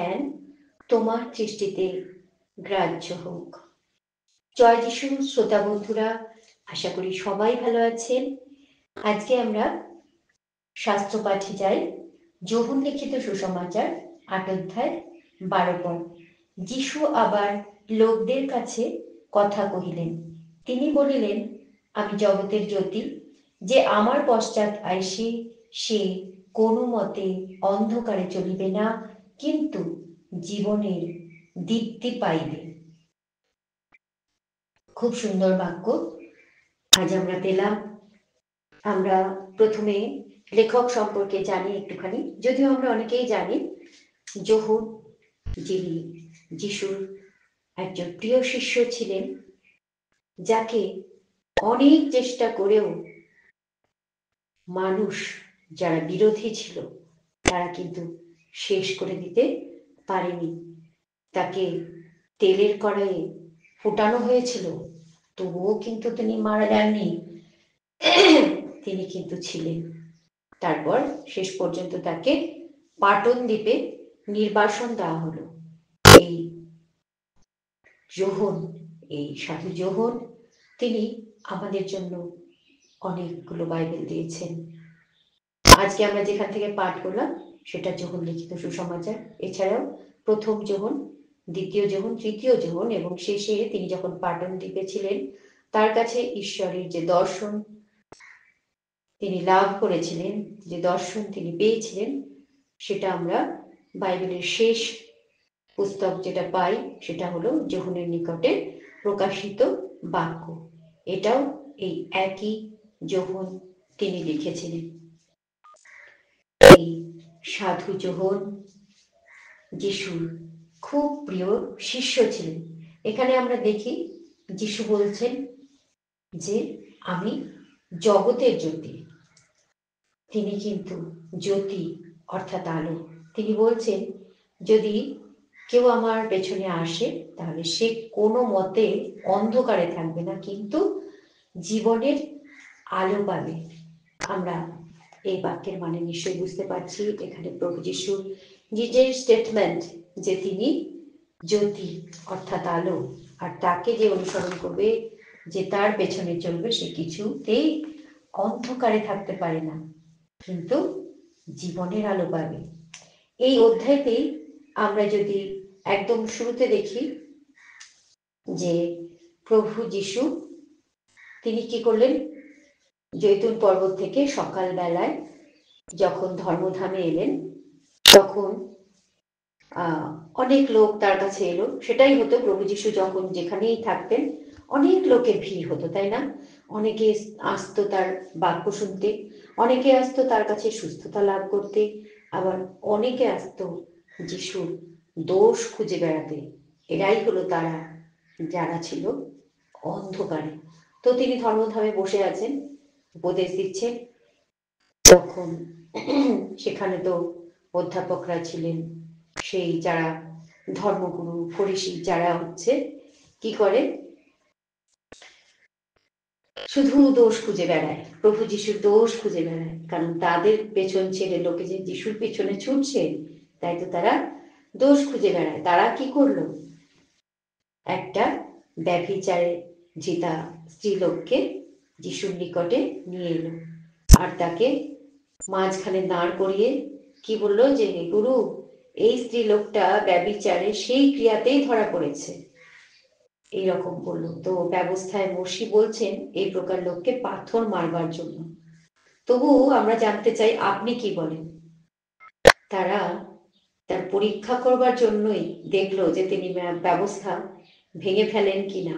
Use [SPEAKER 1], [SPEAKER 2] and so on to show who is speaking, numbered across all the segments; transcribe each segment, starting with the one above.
[SPEAKER 1] ধ্যান তোমার দৃষ্টিতে গ্রাহ্য হোক। জয় যিশু শ্রোতা বন্ধুরা, আশা করি সবাই ভালো আছেন। আজকে আমরা শাস্ত্র পাঠে যাই। যোহন লিখিত সুসমাচার 8 অধ্যায় 12 পদ। যিশু আবার লোকদের কাছে কথা কহিলেন। তিনি বলিলেন, আমি জগতের জ্যোতি। যে আমার পশ্চাৎ আইসে সে কোনো মতে অন্ধকারে চলিবে না, কিন্তু জীবনের দীপ্তি পাইবে। খুব সুন্দর বাক্য আজ আমরা পেলাম। আমরা প্রথমে লেখক সম্পর্কে জানি একটুখানি, যদিও আমরা অনেকেই জানি। যোহন, যিনি যিশুর একজন প্রিয় শিষ্য ছিলেন, যাকে অনেক চেষ্টা করেও মানুষ যারা বিরোধী ছিল তারা কিন্তু শেষ করে দিতে পারেনি। তাকে তেলের কড়াইয়ে ফোটানো হয়েছিল, তবুও কিন্তু তিনি মারা যাননি, তিনি কিন্তু ছিলেন। তারপর শেষ পর্যন্ত তাকে পাটন দ্বীপে নির্বাসন দেওয়া হলো। এই যোহন, এই সাধু যোহন, তিনি আমাদের জন্য অনেকগুলো বাইবেল দিয়েছেন। আজকে আমরা যেখান থেকে পাঠ করলাম সেটা যোহন লিখিত সুসমাচার। এছাড়াও প্রথম যোহন, দ্বিতীয় যোহন, তৃতীয় যোহন এবং শেষে তিনি যখন পাটন দ্বীপে ছিলেন তার কাছে ঈশ্বরের যে দর্শন তিনি লাভ করেছিলেন, যে দর্শন তিনি পেয়েছিলেন, সেটা আমরা বাইবেলের শেষ পুস্তক যেটা পাই সেটা হলো যোহনের নিকটে প্রকাশিত বাক্য। এটাও এই একই যোহন তিনি লিখেছিলেন। এই সাধু যোহন যিশুর খুব প্রিয় শিষ্য ছিলেন। এখানে আমরা দেখি যিশু বলছেন যে আমি জগতের জ্যোতি। তিনি কিন্তু জ্যোতি অর্থাৎ আলো। তিনি বলছেন যদি কেউ আমার পেছনে আসে তাহলে সে কোনো মতে অন্ধকারে থাকবে না, কিন্তু জীবনের আলো পাবে। আমরা এই বাক্যের মানে নিশ্চয়ই বুঝতে পারছি। এখানে প্রভু যিশুর নিজের স্টেটমেন্ট যে তিনি জ্যোতি অর্থাৎ আলো, আর তাকে যে অনুসরণ করবে, যে তার পেছনে চলবে, সে কিছুতেই অন্ধকারে থাকতে পারে না, কিন্তু জীবনের আলো পাবে। এই অধ্যায়তেই আমরা যদি একদম শুরুতে দেখি যে প্রভু যিশু তিনি কি করলেন, জৈতুন পর্বত থেকে সকালবেলায় যখন ধর্মধামে এলেন তখন অনেক লোক তার কাছে এলো। সেটাই হতো, প্রভু যিশু যখন যেখানেই থাকতেন অনেক লোকের ভিড় হতো, তাই না? অনেকে আসতো তার বাক্য শুনতে, অনেকে আসতো তার কাছে সুস্থতা লাভ করতে, আবার অনেকে আসতো যিশুর দোষ খুঁজে বেড়াতে। এরাই হলো তারা যারা ছিল অন্ধকারে। তো তিনি ধর্মধামে বসে আছেন, উপদেশ দিচ্ছেন। তখন সেখানে তো অধ্যাপকরা ছিলেন, সেই যারা ধর্মগুরু ফরিসি যারা হচ্ছে কি করে, শুধু দোষ খুঁজে বেড়ায়, প্রভু যিশুর দোষ খুঁজে বেড়ায়। কারণ তাদের পেছন ছেড়ে লোকে যে যিশুর পেছনে ছুটছে, তাই তো তারা দোষ খুঁজে বেড়ায়। তারা কি করলো, একটা ব্যভিচারে জিতা স্ত্রীলোককে যিশুর নিকটে নিয়ে এলো, আর তাকে মাঝখানে দাঁড় করিয়ে কি বললো যে হে গুরু, এই স্ত্রী লোকটা ব্যভিচারে সেই ক্রিয়াতেই ধরা পড়েছে, এইরকম বললো। তো ব্যবস্থায় মসি বলছেন এই প্রকার লোককে পাথর মারবার জন্য। তবু আমরা জানতে চাই আপনি কি বলেন। তারা তার পরীক্ষা করবার জন্যই দেখলো যে তিনি ব্যবস্থা ভেঙে ফেলেন কিনা,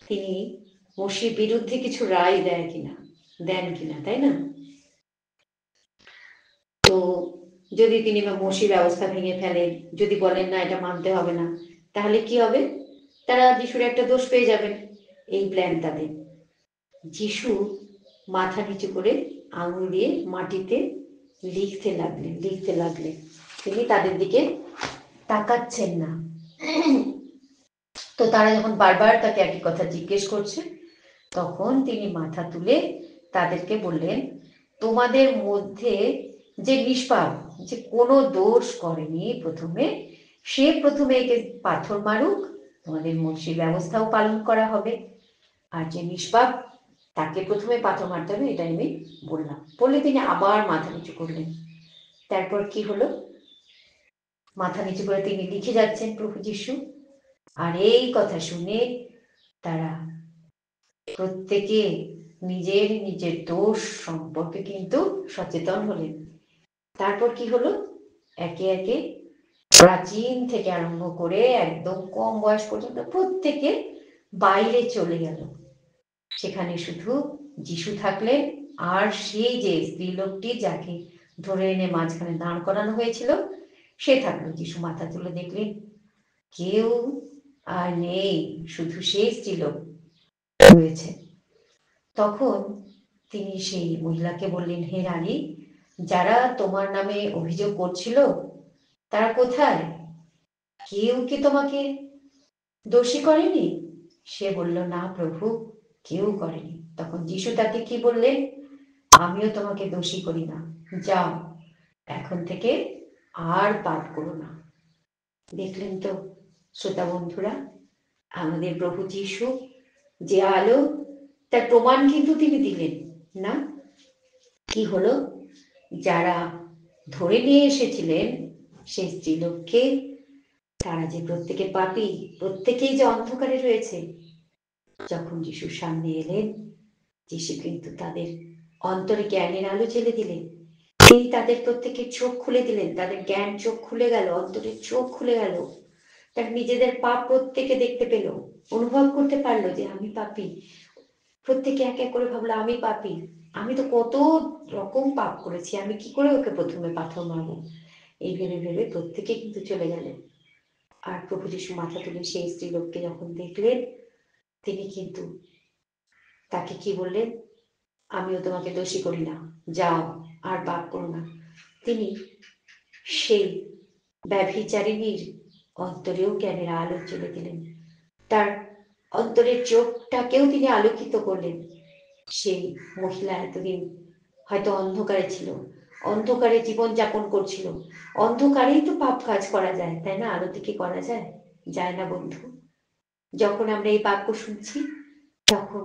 [SPEAKER 1] তিনি মসির বিরুদ্ধে কিছু রায় দেন কিনা, তাই না? তো যদি তিনি মসির ব্যবস্থা ভেঙে ফেলেন, যদি বলেন না এটা মানতে হবে না, তাহলে কি হবে, তারা যিশুর একটা দোষ পেয়ে যাবেন। এই প্ল্যান তাদের। যিশু মাথা নিচু করে আঙুল দিয়ে মাটিতে লিখতে লাগলেন। তিনি তাদের দিকে তাকাচ্ছেন না। তো তারা যখন বারবার তাকে একই কথা জিজ্ঞেস করছে, তখন তিনি মাথা তুলে তাদেরকে বললেন, তোমাদের মধ্যে যে নিষ্পাপ যে কোনো দোষ করেনি প্রথমে, সে প্রথমে একে পাথর মারুক, তোমাদের মসজিদ ব্যবস্থাও পালন করা হবে, আর যে নিষ্পাপ তাকে প্রথমে পাথর মারতে হবে, এটা আমি বললাম। বলে তিনি আবার মাথা নিচু করলেন। তারপর কি হলো, মাথা নিচু করে তিনি লিখে যাচ্ছেন প্রভু যিশু। আর এই কথা শুনে তারা প্রত্যেকে নিজের নিজের দোষ সম্পর্কে কিন্তু সচেতন হলেন। তারপর কি হলো, একে একে প্রাচীন থেকে আরম্ভ করে একদম কম বয়স পর্যন্ত প্রত্যেকে বাইরে চলে গেল। সেখানে শুধু যিশু থাকলেন, আর সেই যে স্ত্রীলোকটি যাকে ধরে এনে মাঝখানে দাঁড় করানো হয়েছিল সে থাকলো। যিশু মাথা তুলে দেখলেন কেউ আর নেই, শুধু সেই স্ত্রীলোক রয়েছে। তখন তিনি সেই মহিলাকে বললেন, হে রানী, যারা তোমার নামে অভিযোগ করছিল তারা কোথায়? কেউ কি তোমাকে দোষী করেনি? সে বলল, না প্রভু, কেউ করেনি। তখন যিশু তাকে কি বললেন, আমিও তোমাকে দোষী করি না, যাও, এখন থেকে আর পাপ করো না। দেখলেন তো শ্রোতা বন্ধুরা, আমাদের প্রভু যিশু যে আলো, তার প্রমাণ কিন্তু তিনি দিলেন না। কি হলো, যারা ধরে নিয়ে এসেছিলেন সেই স্ত্রীলোককে, তারা যে প্রত্যেকে পাপী, প্রত্যেকেই যে অন্ধকারে রয়েছে, যখন যিশুর সামনে এলেন, যিশু কিন্তু তাদের অন্তরে জ্ঞানের আলো জ্বেলে দিলেন। তিনি তাদের প্রত্যেকের চোখ খুলে দিলেন, তাদের জ্ঞান চোখ খুলে গেল, অন্তরের চোখ খুলে গেল। তার নিজেদের পাপ প্রত্যেকে দেখতে পেল, অনুভব করতে পারলো যে আমি পাপী। প্রত্যেকে এক এক করে ভাবলো, আমি পাপী, আমি তো কত রকম পাপ করেছি, আমি কি করে ওকে প্রথমে পাথর মারবো। এই ভেবে ভেবে প্রত্যেকে কিন্তু চলে গেলেন। আর প্রভু যিশু মাথা তুলে সেই স্ত্রীলোককে যখন দেখলেন, তিনি কিন্তু তাকে কি বললেন, আমিও তোমাকে দোষী করি না, যাও, আর পাপ করো না। তিনি সেই ব্যভিচারিণীর অন্তরেও জ্ঞানের আলো জ্বেলে দিলেন, তার অন্তরের চোখটাকেও তিনি আলোকিত করলেন। সেই মহিলা এতদিন হয়তো অন্ধকারে ছিল, অন্ধকারে জীবন যাপন করছিল। অন্ধকারেই তো পাপ কাজ করা যায়, তাই না? আলোতে কি করা যায়? যায় না বন্ধু। যখন আমরা এই বাক্য শুনছি, তখন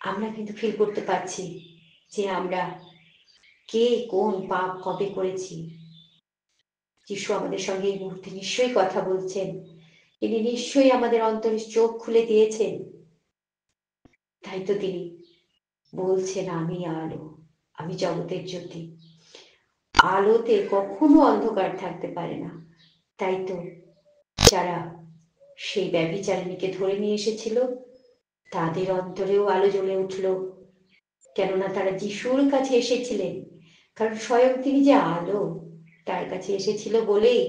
[SPEAKER 1] আমরা কিন্তু ফিল করতে পারছি যে আমরা কে কোন পাপ কবে করেছি। যিশু আমাদের সঙ্গে এই মুহূর্তে নিশ্চয়ই কথা বলছেন, তিনি নিশ্চয়ই আমাদের অন্তরের চোখ খুলে দিয়েছেন। তাই তো তিনি বলছেন, আমি আলো, আমি জগতের জ্যোতি। আলোতে কখনো অন্ধকার থাকতে পারে না। তাই তো যারা সেই ব্যভিচারিণীকে ধরে নিয়ে এসেছিল, তাদের অন্তরেও আলো জ্বলে উঠল, কেননা তারা যিশুর কাছে এসেছিলেন। কারণ স্বয়ং তিনি যে আলো, তার কাছে এসেছিল বলেই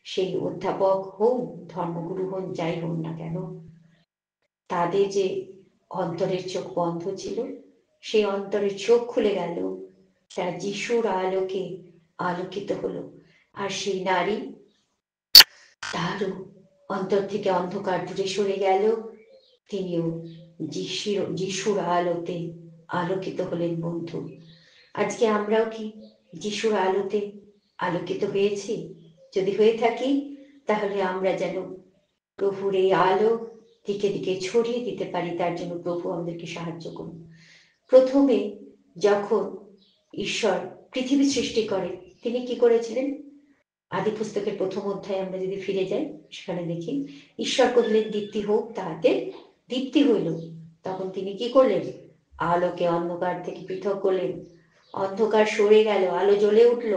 [SPEAKER 1] সেই অধ্যাপক হন, ধর্মগুরু হন, যাই হন না কেন, তাদের যে অন্তরের চোখ বন্ধ ছিল, সেই অন্তরের চোখ খুলে গেল, তারা যিশুর আলোকে আলোকিত হলো। আর সেই নারী, তারও অন্তর থেকে অন্ধকার দূরে সরে গেল, তিনিও যিশুর আলোতে আলোকিত হলেন। বন্ধু, আজকে আমরাও কি যিশুর আলোতে আলোকিত হয়েছি? যদি হয়ে থাকি, তাহলে আমরা যেন প্রভুর এই আলো দিকে দিকে ছড়িয়ে দিতে পারি, তার জন্য প্রভু আমাদেরকে সাহায্য করুন। প্রথমে যখন ঈশ্বর পৃথিবী সৃষ্টি করে, তিনি কি করেছিলেন? আদি পুস্তকের প্রথম অধ্যায়ে আমরা যদি ফিরে যাই, সেখানে দেখি ঈশ্বর কহিলেন দীপ্তি হোক, তাহাতে দীপ্তি হইল। তখন তিনি কি করলেন? আলোকে অন্ধকার থেকে পৃথক করলেন, অন্ধকার সরে গেল, আলো জ্বলে উঠল।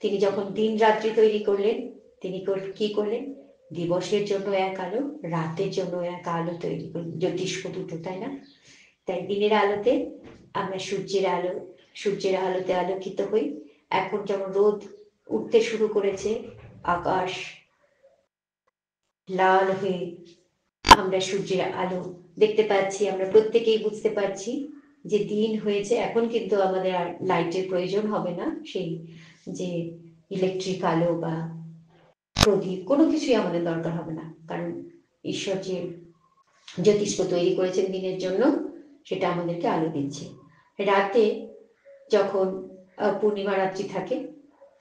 [SPEAKER 1] তিনি যখন দিন রাত্রি তৈরি করলেন, তিনি কি করলেন? দিবসের জন্য এক আলো, রাতের জন্য এক আলো তৈরি করলেন, জ্যোতিষ্ক দুটো, তাই না? তাই দিনের আলোতে আমরা সূর্যের আলোতে আলোকিত হই। এখন যেমন রোদ উঠতে শুরু করেছে, আকাশ লাল হয়ে আমরা সূর্যের আলো দেখতে পাচ্ছি, আমরা প্রত্যেকেই বুঝতে পারছি যে দিন হয়েছে। এখন কিন্তু আমাদের আর লাইটের প্রয়োজন হবে না, সেই যে ইলেকট্রিক আলো বা প্রদীপ, কোনো কিছুই আমাদের দরকার হবে না, কারণ ঈশ্বর যে জ্যোতিষ্ক তৈরি করেছেন দিনের জন্য, সেটা আমাদেরকে আলো দিচ্ছে। রাতে যখন পূর্ণিমা রাত্রি থাকে,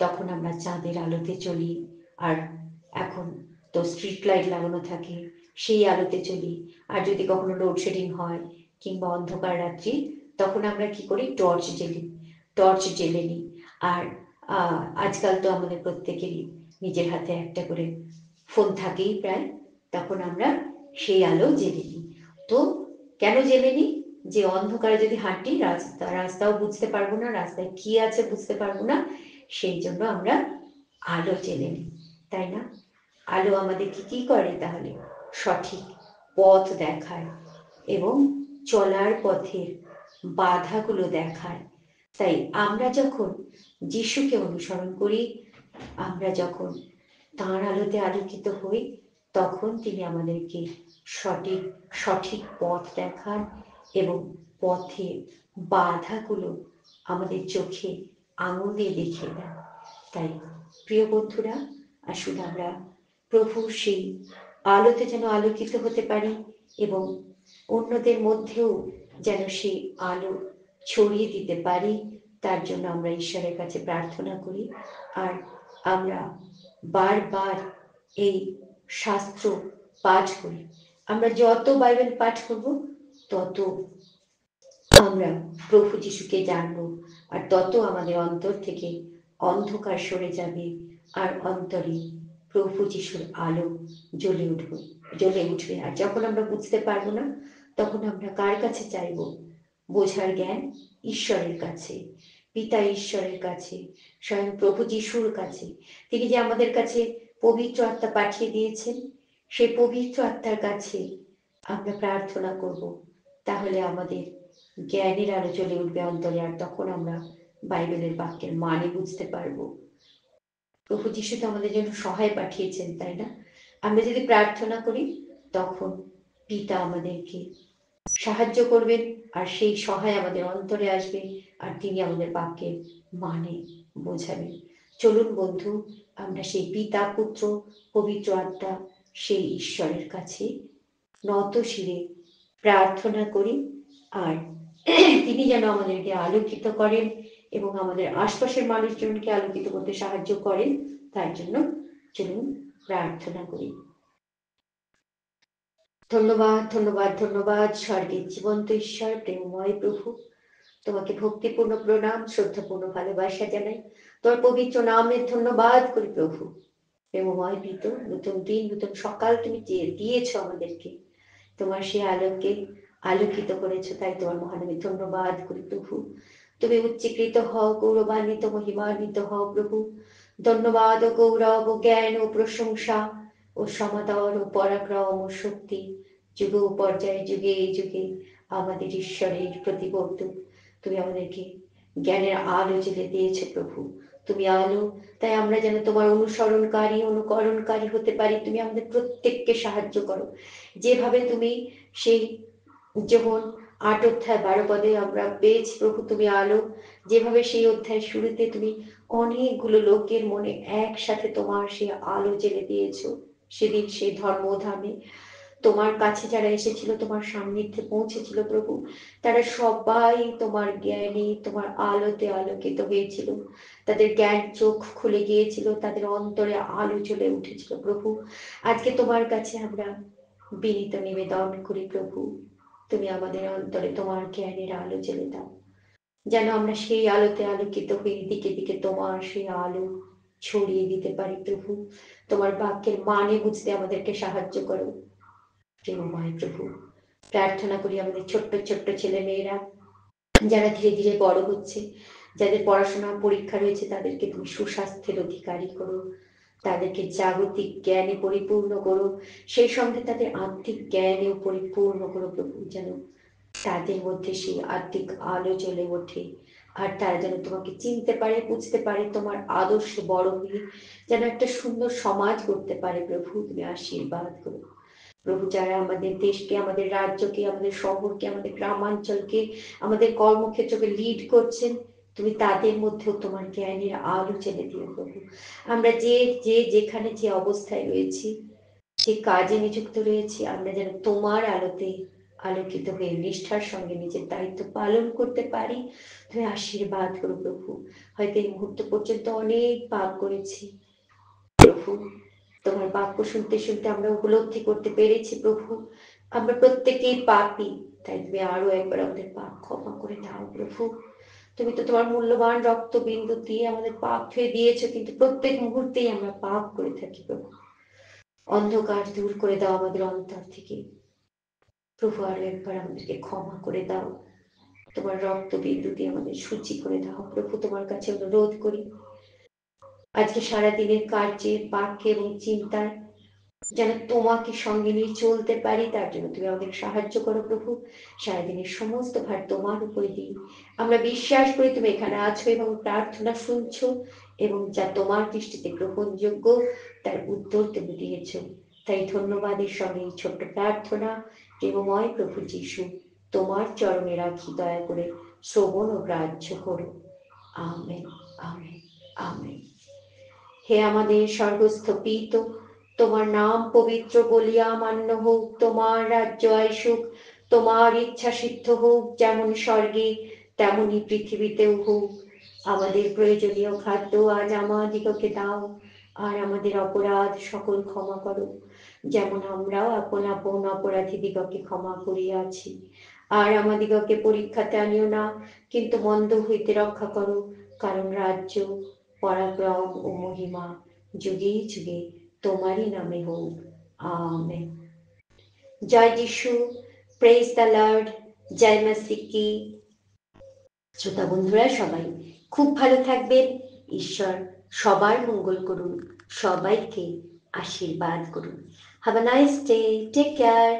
[SPEAKER 1] তখন আমরা চাঁদের আলোতে চলি। আর এখন তো স্ট্রিট লাইট লাগানো থাকে, সেই আলোতে চলি। আর যদি কখনো লোডশেডিং হয় কিংবা অন্ধকার রাত্রি, তখন আমরা কি করি, টর্চ জেলে নিই। আর আজকাল তো আমাদের প্রত্যেকেরই নিজের হাতে একটা করে ফোন থাকেই প্রায়, তখন আমরা সেই আলো জেলে নিই। তো কেন জেলে নিই? যে অন্ধকারে যদি হাঁটি, রাস্তাও বুঝতে পারবো না, রাস্তায় কি আছে বুঝতে পারবো না, সেই জন্য আমরা আলো জেলে নিই, তাই না? আলো আমাদেরকে কি করে তাহলে? সঠিক পথ দেখায় এবং চলার পথের বাধাগুলো দেখায়। তাই আমরা যখন যিশুকে অনুসরণ করি, আমরা যখন তাঁর আলোতে আলোকিত হই, তখন তিনি আমাদেরকে সঠিক সঠিক পথ দেখান এবং পথের বাধাগুলো আমাদের চোখে আঙুল দিয়ে দেখিয়ে দেন। তাই প্রিয় বন্ধুরা, আসুন আমরা প্রভুর সেই আলোতে যেন আলোকিত হতে পারি এবং অন্যদের মধ্যেও যেন সেই আলো ছড়িয়ে দিতে পারি, তার জন্য আমরা ঈশ্বরের কাছে প্রার্থনা করি। আর আমরা বারবার এই শাস্ত্র পাঠ করি। আমরা যত বাইবেল পাঠ করব, তত আমরা প্রভু যিশুকে জানব, আর তত আমাদের অন্তর থেকে অন্ধকার সরে যাবে, আর অন্তরে প্রভু যিশুর আলো জ্বলে উঠবে। আর যখন আমরা বুঝতে পারবো না, তখন আমরা কার কাছে চাইব? বোঝার জ্ঞান ঈশ্বরের কাছে, পিতা ঈশ্বরের কাছে, স্বয়ং প্রভু যিশুর কাছে। তিনি যে আমাদের কাছে পবিত্র আত্মা পাঠিয়ে দিয়েছেন, সেই পবিত্র আত্মার কাছে আমরা প্রার্থনা করব। তাহলে আমাদের জ্ঞানের আলো জ্বলে উঠবে অন্তরে, আর তখন আমরা বাইবেলের বাক্যের মানে বুঝতে পারবো। প্রভু যিশু তো আমাদের জন্য সহায় পাঠিয়েছেন, তাই না? আমরা যদি প্রার্থনা করি, তখন পিতা আমাদেরকে সাহায্য করবেন, আর সেই সহায় আমাদের অন্তরে আসবে, আর তিনি আমাদের বাক্যের মানে বোঝাবেন। চলুন বন্ধু, আমরা সেই পিতা, পুত্র, পবিত্র আত্মা, সেই ঈশ্বরের কাছে নত শিরে প্রার্থনা করি, আর তিনি যেন আমাদেরকে আলোকিত করেন এবং আমাদের আশপাশের মানুষজনকে আলোকিত করতে সাহায্য করেন। তার জন্য চলুন প্রার্থনা করি। ধন্যবাদ, ধন্যবাদ, ধন্যবাদ স্বর্গের জীবন্ত ঈশ্বর, প্রেমময় প্রভু। তোমাকে ভক্তিপূর্ণ প্রণাম, শ্রদ্ধাপূর্ণ ভালোবাসা জানাই। তোমার পবিত্র নামের ধন্যবাদ করি প্রভু। প্রেমময় পিত, নতুন দিন, নতুন সকাল তুমি দিয়েছো আমাদেরকে। তোমার সেই আলোকে আলোকিত করেছো, তাই তোমার মহানামে ধন্যবাদ করি প্রভু। তুমি উচ্চীকৃত হও, গৌরবান্বিত, মহিমান্বিত হও প্রভু। ধন্যবাদ ও গৌরব ও জ্ঞান ও প্রশংসা ও সমাদর ও পরাক্রম ও শক্তি যুগ পর্যায়ে যুগে যুগে আমাদের ঈশ্বরের প্রতিবর্তক। তুমি আমাদেরকে জ্ঞানের আলো জেলে দিয়েছো প্রভু। তুমি আলো, তাই আমরা যেন তোমার অনুসরণকারী, অনুকরণকারী হতে পারি। তুমি আমাদের প্রত্যেককে সাহায্য করো, যেভাবে তুমি সেই যেমন 8 অধ্যায় 12 পদে আমরা পেয়েছি প্রভু তুমি আলো, যেভাবে সেই অধ্যায় শুরুতে তুমি অনেকগুলো লোকের মনে একসাথে তোমার সেই আলো জেলে দিয়েছো। সেদিন সেই ধর্মধামে তোমার কাছে যারা এসেছিল, তোমার সান্নিধ্যে পৌঁছেছিল প্রভু, তারা সবাই তোমার জ্ঞানে, তোমার আলোতে আলোকিত হয়েছিল। তাদের জ্ঞান চোখ খুলে গিয়েছিল, তাদের অন্তরে আলো জ্বলে উঠেছিল প্রভু। আজকে তোমার কাছে আমরা বিনীত নিবেদন করি প্রভু, তুমি আমাদের অন্তরে তোমার জ্ঞানের আলো জ্বেলে দাও, যেন আমরা সেই আলোতে আলোকিত হয়ে দিকে দিকে তোমার সেই আলো ছড়িয়ে দিতে পারি প্রভু। তোমার বাক্যের মানে বুঝতে আমাদেরকে সাহায্য করো প্রেমময় প্রভু। প্রার্থনা করি আমাদের ছোট্ট ছোট্ট ছেলে মেয়েরা যারা ধীরে ধীরে বড় হচ্ছে, যাদের পড়াশোনা পরীক্ষা রয়েছে, তাদেরকে তুমি সুস্বাস্থ্যের অধিকারী করো, তাদেরকে জাগতিক জ্ঞানে পরিপূর্ণ করো, সেই সঙ্গে তাদের আত্মিক জ্ঞানেও পরিপূর্ণ করো প্রভু, যেন তাদের মধ্যে সেই আত্মিক আলো জ্বলে ওঠে, আর তারা যেন তোমাকে চিনতে পারে, বুঝতে পারে, তোমার আদর্শে বড় হয়ে যেন একটা সুন্দর সমাজ করতে পারে প্রভু। তুমি আশীর্বাদ করো প্রভু। যারা আমাদের দেশকে, আমাদের রাজ্যকে, আমাদের শহরকে, আমাদের গ্রামাঞ্চলকে, আমাদের কর্মক্ষেত্রকে লিড করছেন, তুমি তাদের মধ্যেও তোমার জ্ঞানের আলো জ্বেলে দিও প্রভু। আমরা যে যে যেখানে যে অবস্থায় রয়েছি, যে কাজে নিযুক্ত রয়েছি, আমরা যেন তোমার আলোতে আলোকিত হয়ে নিষ্ঠার সঙ্গে নিজের দায়িত্ব পালন করতে পারি, তুমি আশীর্বাদ করো প্রভু। হয়তো এই মুহূর্ত পর্যন্ত অনেক পাপ করেছি প্রভু, তোমার বাক্য শুনতে শুনতে আমরা উপলব্ধি করতে পেরেছি প্রভু, আমরা প্রত্যেকেই পাপী। তাই তুমি আরো একবার আমাদের পাপ ক্ষমা করে দাও প্রভু। তুমি তো তোমার মূল্যবান রক্তবিন্দু দিয়ে আমাদের পাপ ধুয়ে দিয়েছো, কিন্তু প্রত্যেক মুহূর্তেই আমরা পাপ করে থাকি প্রভু। অন্ধকার দূর করে দাও আমাদের অন্তর থেকে প্রভু, আরো একবার আমাদেরকে ক্ষমা করে দাও, তোমার রক্তবিন্দু দিয়ে আমাদের সূচি করে দাও প্রভু। তোমার কাছে অনুরোধ করি, আজকে সারাদিনের কার্যে, বাক্যে এবং চিন্তায় যেন তোমাকে সঙ্গে নিয়ে চলতে পারি, তার জন্য তুমি আমাদের সাহায্য করো প্রভু। সারাদিনের সমস্ত ভার তোমার উপরে দিই। আমরা বিশ্বাস করি তুমি এখানে আছো এবং প্রার্থনা শুনছো, এবং যা তোমার দৃষ্টিতে গ্রহণযোগ্য তার উত্তর তুমি দিয়েছ। তাই ধন্যবাদের সঙ্গে এই ছোট্ট প্রার্থনা প্রেমময় প্রভু যিশু তোমার চরণে রাখি, দয়া করে শ্রবণ ও গ্রাহ্য করো। Amen, amen, amen. হে আমাদের স্বর্গস্থ পিত, তোমার নাম পবিত্র বলিয়া মান্য হোক, তোমার রাজ্য আইসুক, তোমার ইচ্ছা সিদ্ধ হোক, যেমন স্বর্গে তেমনি পৃথিবীতেও হোক। আমাদের প্রয়োজনীয় খাদ্য আজ আমাদিগকে দাও, আর আমাদের অপরাধ সকল ক্ষমা করো, যেমন আমরাও আপন আপন অপরাধীদিগকে ক্ষমা করিয়াছি। আর আমাদিগকে পরীক্ষাতে আনিও না, কিন্তু মন্দ হইতে রক্ষা করো, কারণ রাজ্য, পরাক্রম ও মহিমা যুগে যুগে তোমারই নামে হোক। আমেন। জয় যিশু, প্রেজ দ্য লর্ড, জয় মাসি কি। শ্রোতা বন্ধুরা সবাই খুব ভালো থাকবেন, ঈশ্বর সবার মঙ্গল করুন, সবাইকে আশীর্বাদ করুন। Have a nice day, take care.